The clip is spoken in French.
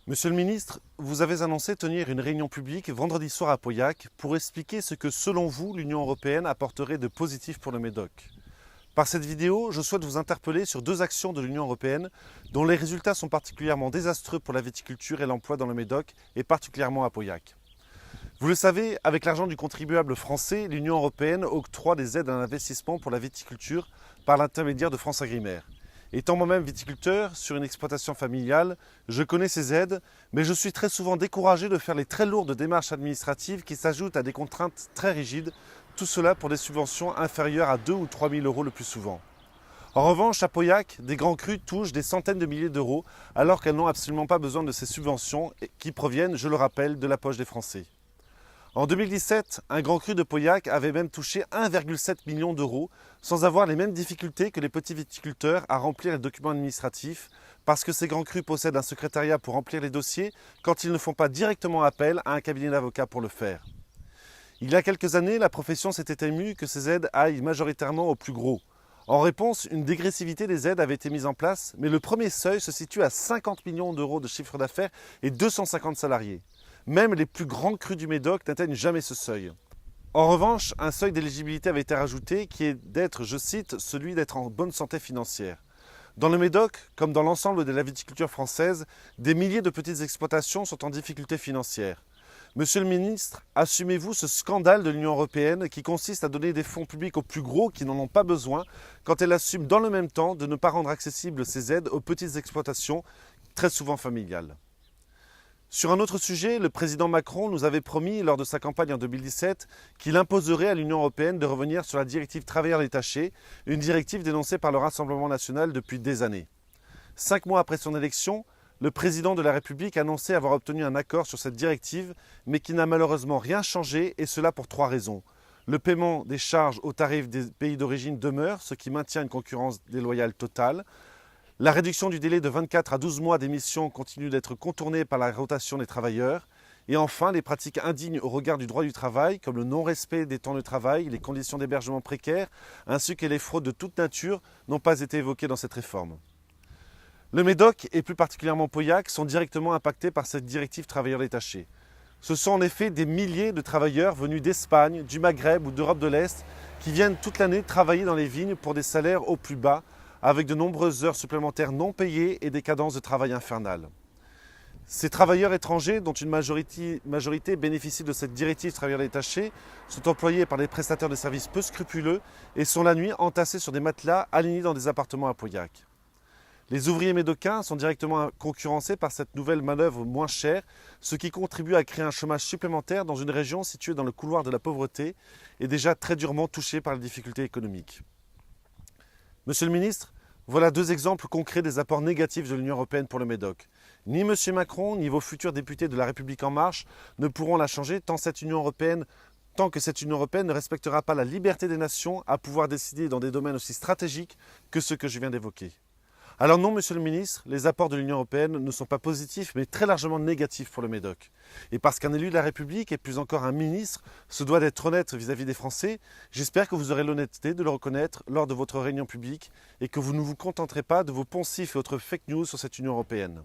Monsieur le ministre, vous avez annoncé tenir une réunion publique vendredi soir à Pauillac pour expliquer ce que, selon vous, l'Union européenne apporterait de positif pour le Médoc. Par cette vidéo, je souhaite vous interpeller sur deux actions de l'Union européenne dont les résultats sont particulièrement désastreux pour la viticulture et l'emploi dans le Médoc, et particulièrement à Pauillac. Vous le savez, avec l'argent du contribuable français, l'Union européenne octroie des aides à l'investissement pour la viticulture par l'intermédiaire de France Agrimaire. Étant moi-même viticulteur sur une exploitation familiale, je connais ces aides, mais je suis très souvent découragé de faire les très lourdes démarches administratives qui s'ajoutent à des contraintes très rigides, tout cela pour des subventions inférieures à 2 ou 3 000 euros le plus souvent. En revanche, à Pauillac, des grands crus touchent des centaines de milliers d'euros alors qu'elles n'ont absolument pas besoin de ces subventions qui proviennent, je le rappelle, de la poche des Français. En 2017, un grand cru de Pauillac avait même touché 1,7 million d'euros sans avoir les mêmes difficultés que les petits viticulteurs à remplir les documents administratifs parce que ces grands crus possèdent un secrétariat pour remplir les dossiers quand ils ne font pas directement appel à un cabinet d'avocats pour le faire. Il y a quelques années, la profession s'était émue que ces aides aillent majoritairement aux plus gros. En réponse, une dégressivité des aides avait été mise en place, mais le premier seuil se situe à 50 millions d'euros de chiffre d'affaires et 250 salariés. Même les plus grands crus du Médoc n'atteignent jamais ce seuil. En revanche, un seuil d'éligibilité avait été rajouté qui est d'être, je cite, celui d'être en bonne santé financière. Dans le Médoc, comme dans l'ensemble de la viticulture française, des milliers de petites exploitations sont en difficulté financière. Monsieur le ministre, assumez-vous ce scandale de l'Union européenne qui consiste à donner des fonds publics aux plus gros qui n'en ont pas besoin quand elle assume dans le même temps de ne pas rendre accessibles ces aides aux petites exploitations, très souvent familiales. Sur un autre sujet, le président Macron nous avait promis, lors de sa campagne en 2017, qu'il imposerait à l'Union européenne de revenir sur la directive travailleurs détachés, une directive dénoncée par le Rassemblement national depuis des années. 5 mois après son élection, le président de la République annonçait avoir obtenu un accord sur cette directive, mais qui n'a malheureusement rien changé, et cela pour 3 raisons. Le paiement des charges aux tarifs des pays d'origine demeure, ce qui maintient une concurrence déloyale totale. La réduction du délai de 24 à 12 mois d'émission continue d'être contournée par la rotation des travailleurs. Et enfin, les pratiques indignes au regard du droit du travail, comme le non-respect des temps de travail, les conditions d'hébergement précaires, ainsi que les fraudes de toute nature, n'ont pas été évoquées dans cette réforme. Le Médoc, et plus particulièrement Pauillac, sont directement impactés par cette directive travailleurs détachés. Ce sont en effet des milliers de travailleurs venus d'Espagne, du Maghreb ou d'Europe de l'Est qui viennent toute l'année travailler dans les vignes pour des salaires au plus bas, avec de nombreuses heures supplémentaires non payées et des cadences de travail infernales. Ces travailleurs étrangers, dont une majorité bénéficient de cette directive travailleurs détachés, sont employés par des prestataires de services peu scrupuleux et sont la nuit entassés sur des matelas alignés dans des appartements à Pauillac. Les ouvriers médocains sont directement concurrencés par cette nouvelle manœuvre moins chère, ce qui contribue à créer un chômage supplémentaire dans une région située dans le couloir de la pauvreté et déjà très durement touchée par les difficultés économiques. Monsieur le ministre, voilà 2 exemples concrets des apports négatifs de l'Union européenne pour le Médoc. Ni M. Macron, ni vos futurs députés de La République En Marche ne pourront la changer tant que cette Union européenne ne respectera pas la liberté des nations à pouvoir décider dans des domaines aussi stratégiques que ceux que je viens d'évoquer. Alors non, Monsieur le ministre, les apports de l'Union européenne ne sont pas positifs, mais très largement négatifs pour le Médoc. Et parce qu'un élu de la République, et plus encore un ministre, se doit d'être honnête vis-à-vis des Français, j'espère que vous aurez l'honnêteté de le reconnaître lors de votre réunion publique et que vous ne vous contenterez pas de vos poncifs et autres fake news sur cette Union européenne.